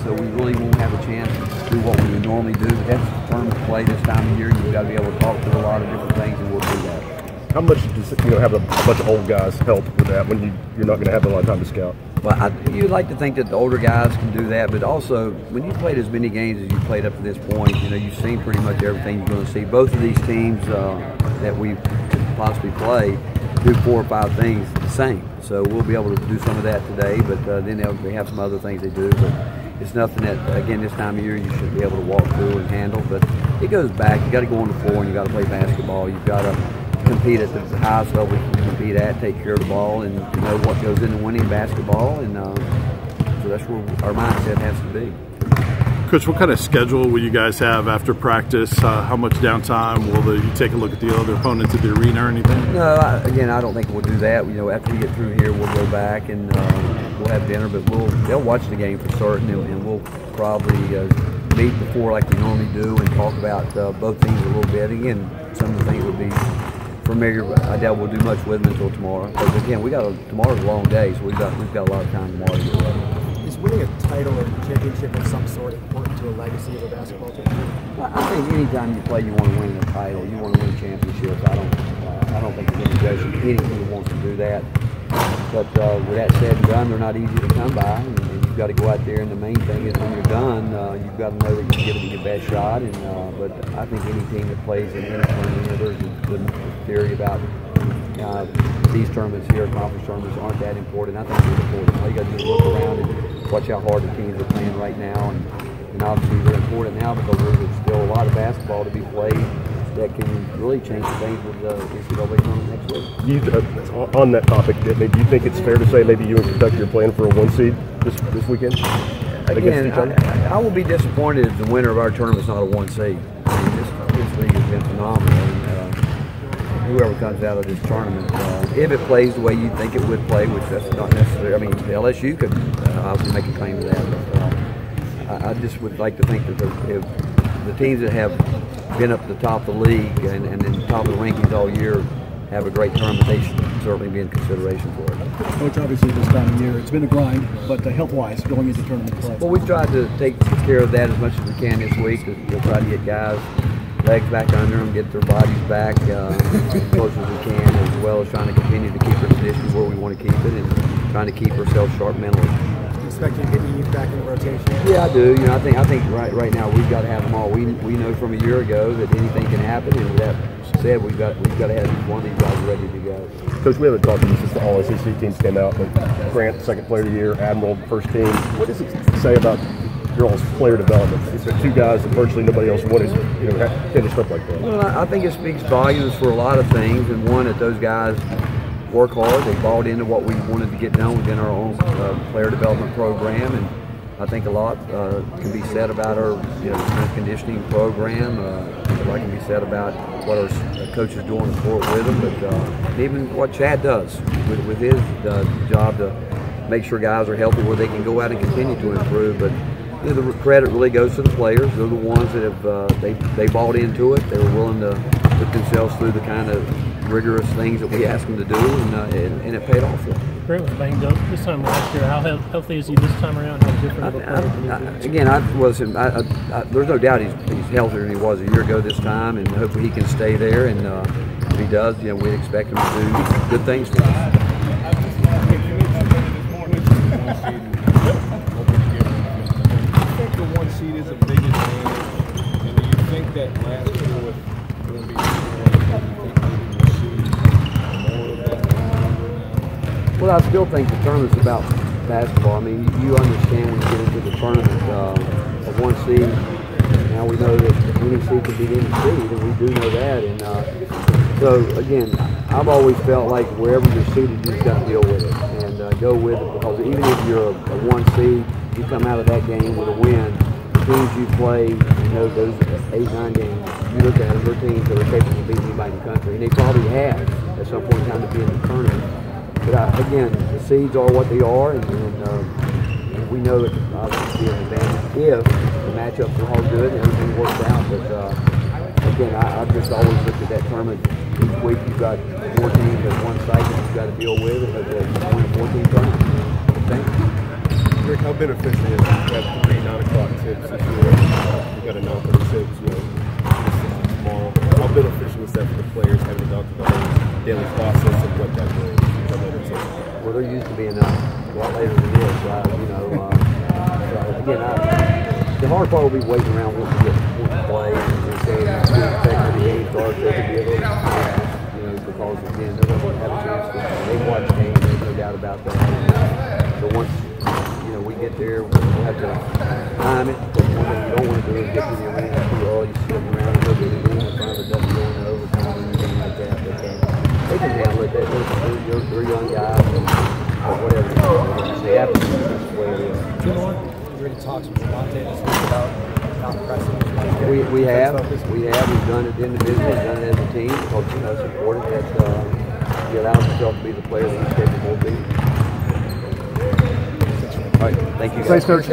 so we really won't have a chance to do what we would normally do. But that's tournament play this time of year. You've got to be able to talk to a lot of different things, and we'll do that. How much does having a bunch of old guys help with that when you're not going to have a lot of time to scout? Well, you'd like to think that the older guys can do that, but also when you played as many games as you played up to this point, you've seen pretty much everything you're going to see. Both of these teams that we could possibly play do 4 or 5 things the same. So we'll be able to do some of that today, but then they have some other things they do. But it's nothing that, again, this time of year you should be able to walk through and handle. But it goes back. You got to go on the floor and you got to play basketball. You've got to compete at the highest level you can compete at, take care of the ball, and know what goes into winning basketball. And so that's where our mindset has to be. Coach, what kind of schedule will you guys have after practice? How much downtime? Will you take a look at the other opponents at the arena or anything? No, again, I don't think we'll do that. After we get through here, we'll go back and we'll have dinner, but they'll watch the game for certain, and we'll probably meet before like we normally do and talk about both teams a little bit. Again, some of the things will be familiar, but I doubt we'll do much with them until tomorrow. Because again, tomorrow's a long day, so we've got a lot of time tomorrow to get ready. Is winning a title or championship of some sort important to a legacy of a basketball team? I think anytime you play, you want to win a title, you want to win championships. I don't think there's any team who wants to do that. But with that said and done, they're not easy to come by, and you've got to go out there. And the main thing is when you're done, you've got to know that you give it your best shot. And but I think any team that plays in any tournament, there's a good theory about these tournaments here, conference tournaments, aren't that important. I think they're important. All you got to do is look around and watch how hard the teams are playing right now, and obviously they're important now because there's still a lot of basketball to be played that can really change things with the NCAA tournament next week. On that topic, do you think it's fair to say maybe you and Kentucky are playing for a 1 seed this weekend? Again, I will be disappointed if the winner of our tournament is not a 1 seed. I mean, this league has been phenomenal. And, whoever comes out of this tournament, if it plays the way you think it would play, which that's not necessary. I mean, LSU could obviously make a claim to that. But I just would like to think that if the teams that have been up to the top of the league and then top of the rankings all year have a great tournament, they should certainly be in consideration for it. Coach, obviously this time of year, it's been a grind, but health-wise, going into tournament play. Well, we've tried to take care of that as much as we can this week. We'll try to get guys' legs back under them, get their bodies back as close as we can, as well as trying to continue to keep our conditions where we want to keep it and trying to keep ourselves sharp mentally. Expect you to get Eve back in the rotation? Yeah, I do. I think right now we've got to have them all. We know from a year ago that anything can happen, and with that said, we've got to have each one of these guys ready to go. Coach, we haven't talked to you since the All SEC teams came out, but Grant, second player of the year, Admiral, first team. What does it say about your all's player development? Is there 2 guys that virtually nobody else wanted, finished up like that? Well, I think it speaks volumes for a lot of things, and one, that those guys work hard. They bought into what we wanted to get done within our own player development program, and I think a lot can be said about our strength conditioning program. A lot can be said about what our coaches do on the court with them, but even what Chad does with his job to make sure guys are healthy where they can go out and continue to improve. But the credit really goes to the players. They're the ones that have they bought into it. They were willing to put themselves through the kind of rigorous things that we asked them to do, and it paid off for them. Grant was banged up this time last year. How healthy is he this time around? How different of a player? Again, there's no doubt he's healthier than he was a year ago this time, and hopefully he can stay there. And if he does, we expect him to do good things for us. The 1 seed is a big advantage, and do you think that last year was going to be more of that? Well, I still think the tournament's about basketball. I mean, you understand when you get into the tournament, a 1 seed. Now we know that any seed can beat any seed, and we do know that. And so again, I've always felt like wherever you're seated, you just got to deal with it and go with it, because even if you're a 1 seed, you come out of that game with a win. The teams you play, those 8-9 games, you look at them, they're teams that are capable of beating anybody in the country, and they probably have at some point in time to be in the tournament. But again, the seeds are what they are, and we know that obviously an advantage if the matchups are all good and everything works out. But again, I've just always looked at that tournament. Each week you've got 4 teams at one site that you've got to deal with, and it's a 14 tournament. Thank you. Rick, how beneficial is that 3 non again, the hard part will be waiting around once we play and say, we expect the game starts, they could be a little because again, they're going to have a chance to, they watch games, there's no doubt about that. So once, we get there, we'll have to time it, but one thing you don't want to do is get to the arena too early, sitting around and looking at the game in front of it, doesn't go into overtime or anything like that, but they can handle it, they're young guys, or whatever, they have to do it this way. Jim, you already talked with Javonte this week about not pressing. We've done it individually, we've done it as a team, because it's important that he allows himself to be the player that he's capable of being. All right, thank you guys. Thanks, Coach.